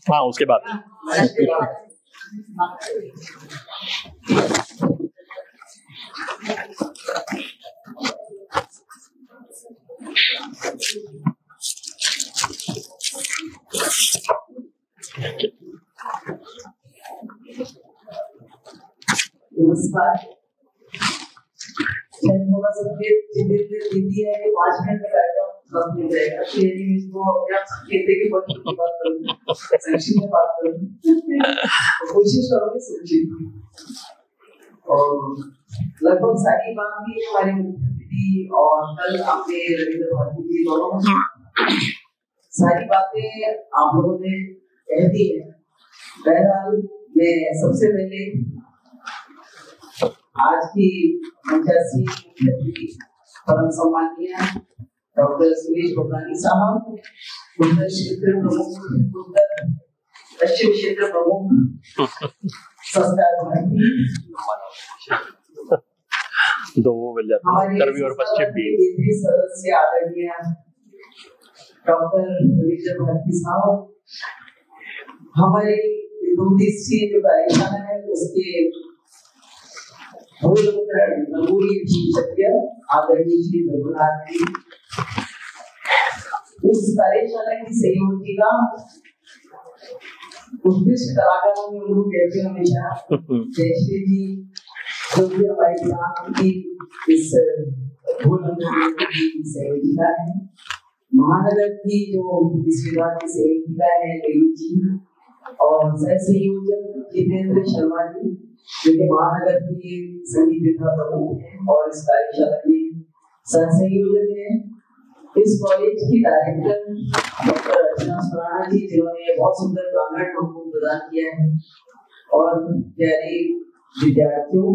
हाँ, उसके बाद नमस्कार। थोड़ा सा दीदी है कि 5 मिनट का कार्यक्रम खत्म हो जाएगा, यदि इसको संकेत की बात करूँ, सेक्शन में बात करूँ, कोशिश करोगे समझिए। और लगभग सारी बात भी हमारे मुख्यमंत्री और कल आपने रविंद्र भारती जी दोनों सारी बातें आप लोगों ने कह दी है। बहरहाल मैं सबसे पहले आज की 85 मुख्यमंत्री परम सम्मानीय डॉक्टर सुरेश गोपलानी साहब, उत्तर क्षेत्र प्रमुख, उत्तर पश्चिम क्षेत्र प्रमुख संस्कार भारती, दो मिल जाते हैं, उत्तर और पश्चिम भी। केंद्रीय सदस्य आदरणीय डॉक्टर रविंद्र भारती साहब, हमारी 2-3 जो कार्यशाला है उसके रंगोली विशेषज्ञ आदरणीय श्री रघुनाथ जी, इस कार्यशाला की सहयोगिता उत्कृष्ट कलाकारों में उनको कहते हैं हमेशा जयश्री जी, जो भी हमारी क्लास की इस सहयोगिता है। महानगर की जो इस विभाग की सहयोगिता है देवी जी, और सह संयोजक जितेंद्र शर्मा जी, जो कि महानगर की संगीत विभाग प्रमुख है और इस कार्यशाला के सह संयोजक है। इस कॉलेज की डायरेक्टर डॉक्टर अर्चना सुराना जी, जिन्होंने बहुत सुंदर प्रांगण हमको प्रदान किया है, और प्यारे विद्यार्थियों,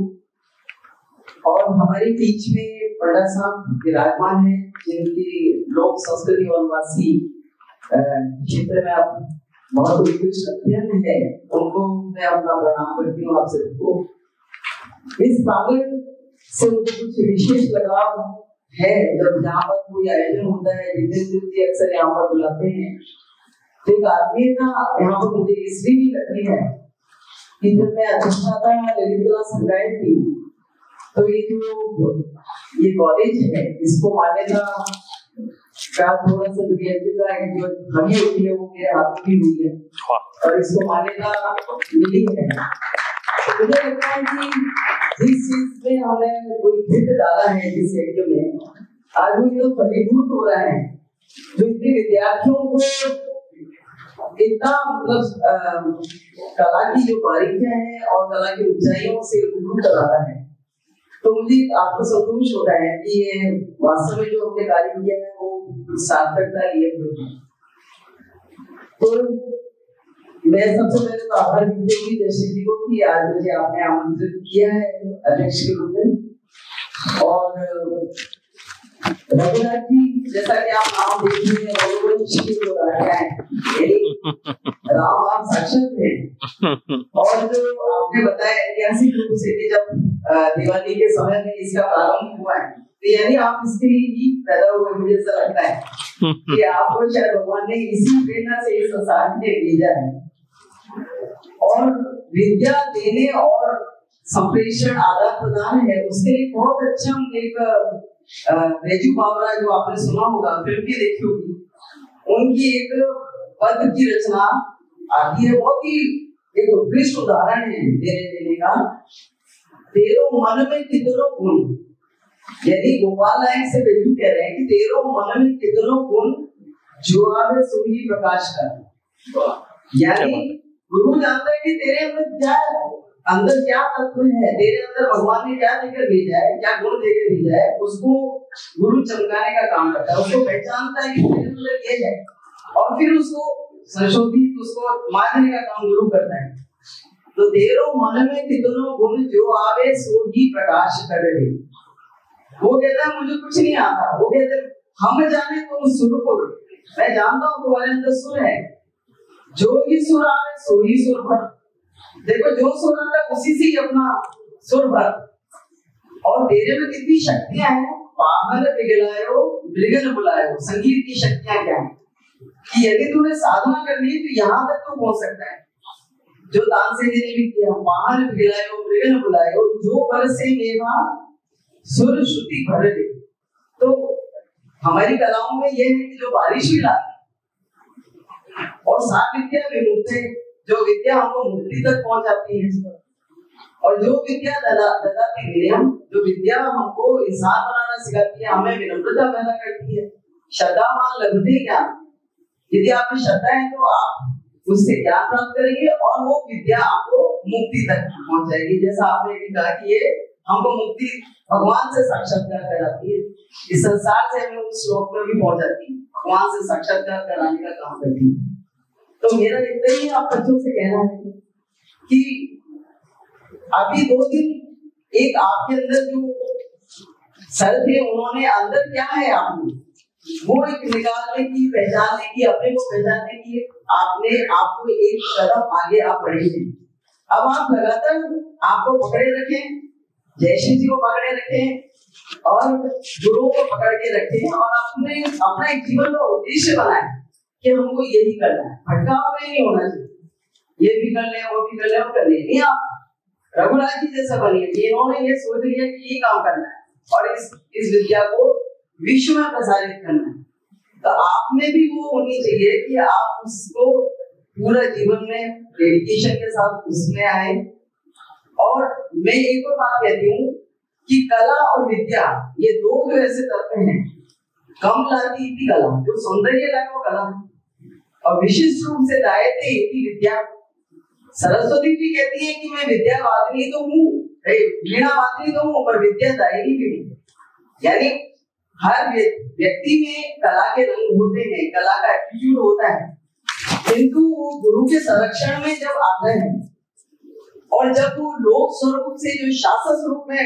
और हमारे बीच में पंडा साहब विराजमान है, जिनकी लोक संस्कृति वनवासी क्षेत्र में आप बहुत उत्कृष्ट अध्ययन है, उनको मैं अपना प्रणाम करती हूँ आप सबको। इस प्रांगण से मुझे कुछ विशेष लगाव है। जब यहाँ पर कोई आयोजन होता है, जितेंद्र जी अक्सर यहाँ पर बुलाते हैं, तो एक आदमी ना यहाँ पर मुझे इसलिए भी लगती है कि जब मैं अधिष्ठाता ललित कला संकाय थी, तो ये कॉलेज है, इसको मान्यता का थोड़ा सा रियलिटी है जो हमें हुई है, वो मेरे हाथ में हुई है, और इसको मान्यता मिली है। मुझे लगता है कि जिस चीज में हमने कोई फिट डाला है, जिस एरिया में आदमी तो फलीभूत हो रहा है, जो इतने विद्यार्थियों को इतना मतलब कला की जो बारीकियां हैं और कला की ऊंचाइयों से रूबरू कराता है, तो मुझे आत्मसंतोष होता है कि ये वास्तव में जो हमने कार्य किया है वो सार्थकता लिए हुए है। तो मैं सबसे पहले तो आभार व्यक्त करूंगी जयश्री जी को कि आज मुझे आपने आमंत्रित किया है अध्यक्ष के रूप में। और रघुनाथ जी, जैसा कि आप नाम देख रहे हैं, राम आप साक्षात हैं। और जो आपने बताया ऐतिहासिक रूप से कि जब दिवाली के समय में इसका प्रारंभ हुआ है, तो यानी आप इसके लिए ही पैदा हुए, मुझे ऐसा लगता है कि आपको शायद भगवान ने इसी प्रेरणा से इस संसार में भेजा है। और विद्या देने और संप्रेषण आदान प्रदान है, उसके लिए बहुत अच्छा एक रेजू बावरा, जो आपने सुना होगा, फिल्म भी देखी होगी, उनकी एक पद की रचना आती है, बहुत ही एक उत्कृष्ट उदाहरण है देने का। तेरो मन में कितनो गुण, यदि गोपाल नायक से रेजू कह रहे हैं कि तेरो मन में कितनो गुण, जो आवे सो ही प्रकाश कर। यानी गुरु जानता है कि तेरे अंदर क्या है, अंदर क्या तत्व है, तेरे अंदर भगवान ने क्या देकर भेजा है, क्या गुण देकर भेजा है, उसको गुरु चमकाने का काम करता है। उसको पहचानता है कि तेरे अंदर ये है, और फिर उसको संशोधित, उसको मारने का काम गुरु करता है। तो तेरो मन में कितनो गुण, जो आवे सो ही प्रकाश करे। वो कहता है मुझे कुछ नहीं आता, वो कहते हम जाने तुम सुर को, मैं जानता हूँ तुम्हारे अंदर सुर है, जो ही सुर आवे सो ही सुर भर। देखो जो सुर आता है उसी से ही अपना सुर भर। और तेरे में कितनी शक्तियां हैं, पागल पिघलायो मृगन बुलायो। संगीत की शक्तियां क्या है कि यदि तुम्हें साधना करनी है तो यहाँ तक तो पहुंच सकता है, जो तानसेन जी ने भी किया, पागल पिघलायो मृगन बुलायो, जो बरसे मेवा सुर श्रुति भर ले। तो हमारी कलाओं में यह है कि जो बारिश भी लाती, और सात विद्या विमुक्त है, जो विद्या हमको मुक्ति तक पहुंचाती है, और जो विद्या ददाती विनयम, जो विद्या हमको इंसान बनाना सिखाती है, हमें विनम्रता पैदा करती है। श्रद्धावान लभते ज्ञान, यदि आप में श्रद्धा है तो आप उससे ज्ञान प्राप्त करेंगे, और वो विद्या आपको मुक्ति तक पहुंचाएगी। जैसा आपने भी कहा कि ये हमको मुक्ति भगवान से साक्षात्कार कराती है, इस संसार से हमें उस श्लोक में भी पहुंचाती है, भगवान से साक्षात्कार कराने का काम करती है। तो मेरा इतना ही आप बच्चों से कहना है कि अभी 2 दिन एक आपके अंदर जो सर थे, उन्होंने अंदर क्या है आप में, वो एक निकालने की, पहचानने की, अपने को पहचानने की आपने आपको एक कदम आगे आप बढ़ेंगे। अब आप लगातार आपको पकड़े रखें, जयश्री जी को पकड़े रखें, और गुरुओं को पकड़ के रखें, और अपने अपना एक जीवन का उद्देश्य बनाएं कि हमको यही करना है। भटकाव में नहीं होना चाहिए, ये भी कर ले वो भी कर ले, वो कर ले नहीं। आप रघुराज जी जैसा बनिए कि इन्होंने ये सोच लिया कि ये काम करना है और इस विद्या को विश्व में प्रसारित करना है, तो आप में भी वो होनी चाहिए कि आप उसको पूरा जीवन में डेडिकेशन के साथ उसमें आए। और मैं एक और बात कहती हूँ कि कला और विद्या ये दो जो ऐसे तत्व हैं, कम लाती इति कला, जो सौंदर्य लाए वो कला और विशिष्ट रूप से दायते इति विद्या। सरस्वती भी कहती है कि मैं विद्यावादिनी तो हूँ, वीणावादिनी तो हूँ, पर विद्यादायिनी भी हूँ। यानी हर व्यक्ति में कला के रंग होते हैं, कला का एटीट्यूड होता है, किंतु वो गुरु के संरक्षण में जब आता है और जब वो लोक स्वरूप से जो शास्त्र स्वरूप में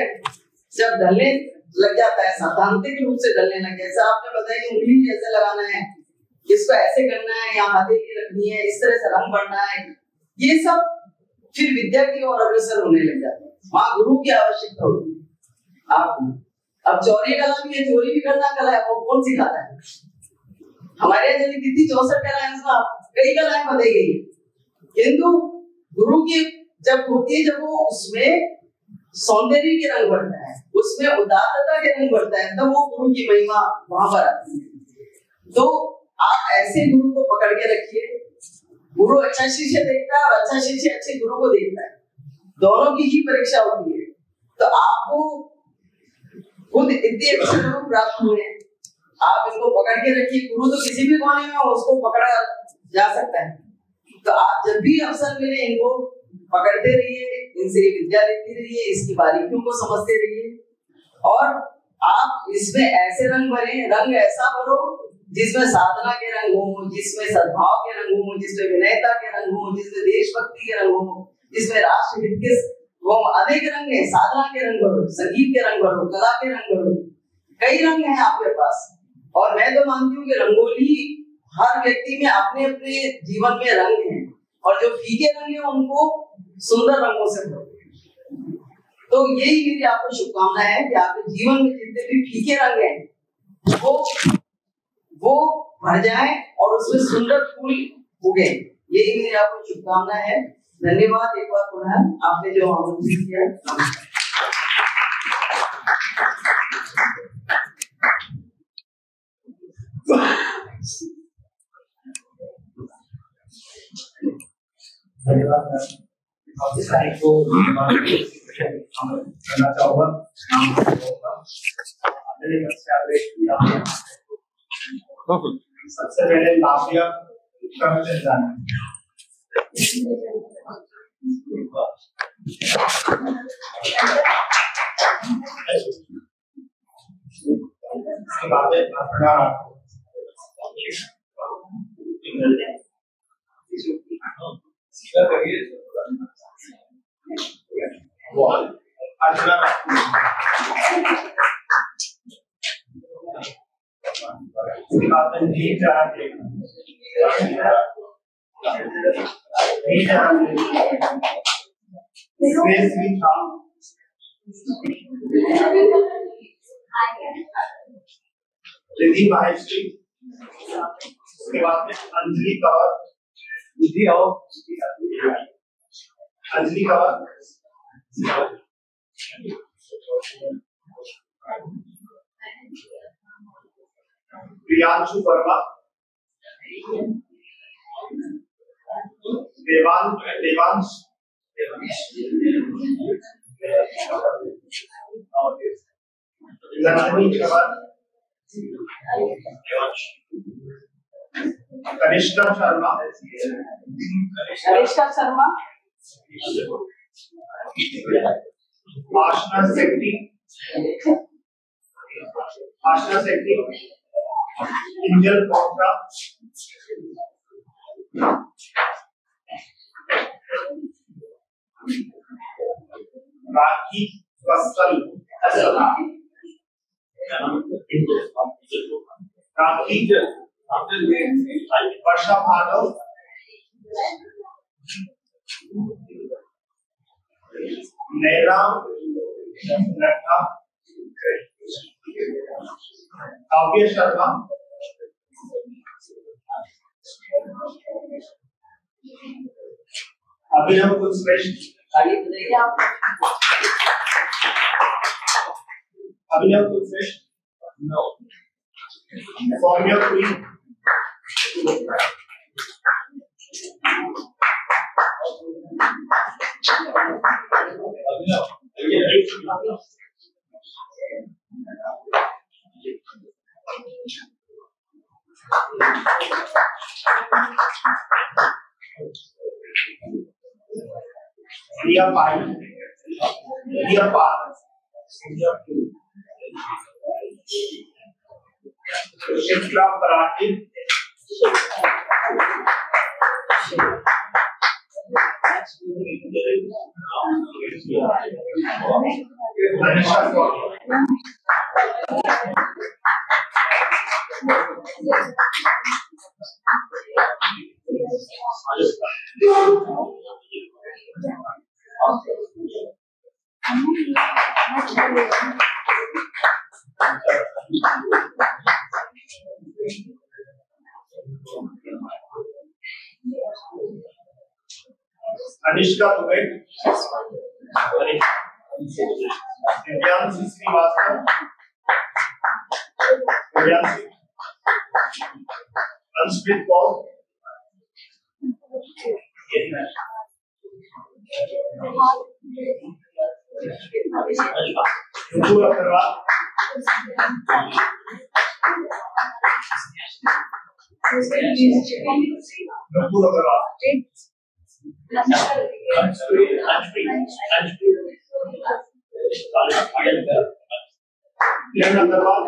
जब ढलने लग जाता है, सैद्धांतिक रूप से ढलने लग, जैसा आपने बताया कि उंगली कैसे लगाना है, इसको ऐसे करना है, यहाँ हथेली रखनी है, इस तरह से रंग बढ़ना है, ये सब फिर विद्या की ओर अग्रसर होने लग जाता है। वहाँ गुरु की आवश्यकता होती है आपको। अब चोरी कला भी है, चोरी भी करना कला है, वो कौन सिखाता है? हमारे यहाँ चली कितनी 64 कला है, कई कलाएं बताई गई, किंतु गुरु की जब होती है, जब वो उसमें सौंदर्य के रंग बढ़ता है, उसमें उदारता के रंग बढ़ता है, तब वो गुरु की महिमा वहां पर आती है। तो आप ऐसे गुरु को पकड़ के रखिए। गुरु अच्छा शिष्य देखता है और अच्छा शिष्य अच्छे गुरु को देखता है, दोनों की ही परीक्षा होती है। तो आपको खुद इतने अच्छे गुरु प्राप्त हुए, आप इनको पकड़ के रखिए। गुरु तो किसी भी कोने में उसको पकड़ा जा सकता है, तो आप जब भी अवसर मिले इनको पकड़ते रहिए, इनसे विद्या लेते रहिए, इसकी बारीकियों को समझते रहिए और आप इसमें ऐसे रंग भरे, रंग ऐसा भरो जिसमें साधना के रंग हो, जिसमें सद्भाव के रंग हो, जिसमें विनयता के रंग हो, जिसमें देशभक्ति के रंग हो, जिसमें राष्ट्र हित के वो अनेक रंग है। साधना के रंग भरो, संगीत के रंग भरो, कला के रंग भरो, कई रंग हैं आपके पास। और मैं तो मानती हूँ कि रंगोली हर व्यक्ति में अपने अपने जीवन में रंग हैं और जो फीके रंग है उनको सुंदर रंगों से भरो। तो यही मेरी आपको शुभकामना है कि आपके जीवन में जितने भी फीके रंग हैं वो भर जाए और उसमें सुंदर फूल उगे। यही मेरी आपको शुभकामना है। धन्यवाद एक बार पुनः आपने जो आमंत्रित किया। धन्यवाद। को करना चाहूंगा। सबसे पहले लाफिया रिद्धि माहेश्वरी, उसके बाद में अंजलि कंवर, रिद्धि और अंजलि कंवर, प्रियांशु वर्मा, देवांश, लक्ष्मी कंवर, कनिष्का शर्मा, आशना सेट्टी, इंजल कोटरा, राखी कसल, राखी वर्षा भागव, नैना नड्डा, काव्य शर्मा, अभिनव कुलश्रेष्ठ, आगे बताइए आप। अभिनव कुलश्रेष्ठ, सौम्या पुरी, रिया पाल, रिया पाल, शिप्रा पराठी, मनीषा अनिष्का दुबे, दिव्यांशी श्रीवास्तव, दिव्यांशी, अंशप्रीत कौर, नुपुर अग्रवाल, नुपुर अग्रवाल, किरण अग्रवाल,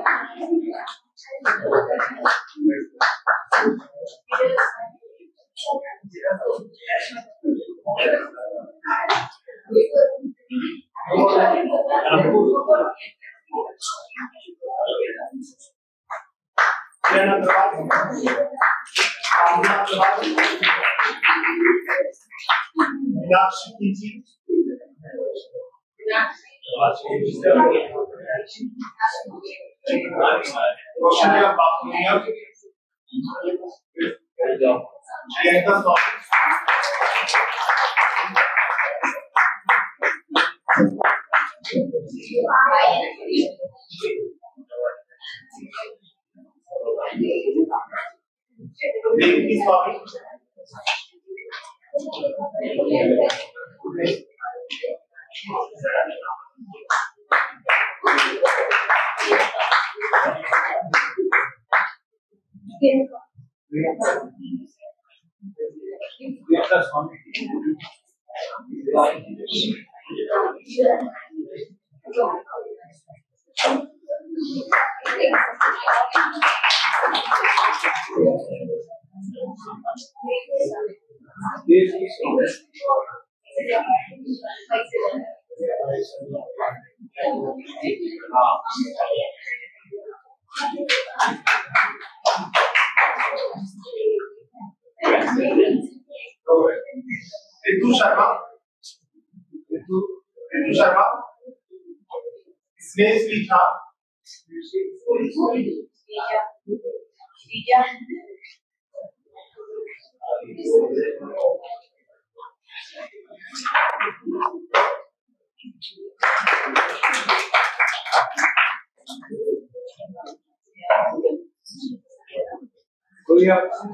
मीनाक्षी जी, कौशल्या बापुनिया, प्रियंका स्वामी, देवकी स्वामी, रितु शर्मा, रितु शर्मा, स्नेह श्रीजा,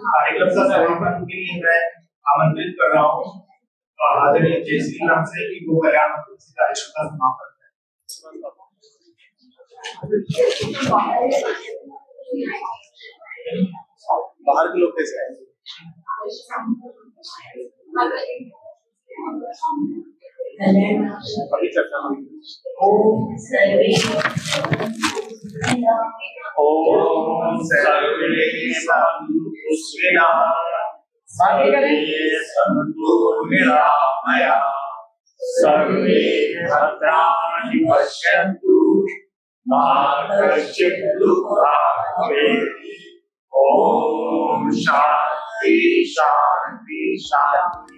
कार्यक्रम का समापन के लिए मैं आमंत्रित कर रहा हूँ आदरणीय जय श्री राम से कि वो कल्याण से कार्यक्रम का समापन बाहर के लोग कैसे आए? अभी चर्चा ओम सर्वे सन्तु सन्तु निरामया सर्वे भद्राणि पश्यन्तु मा कश्चित् दुःखं भवेत्। ओम शांति शांति शांति।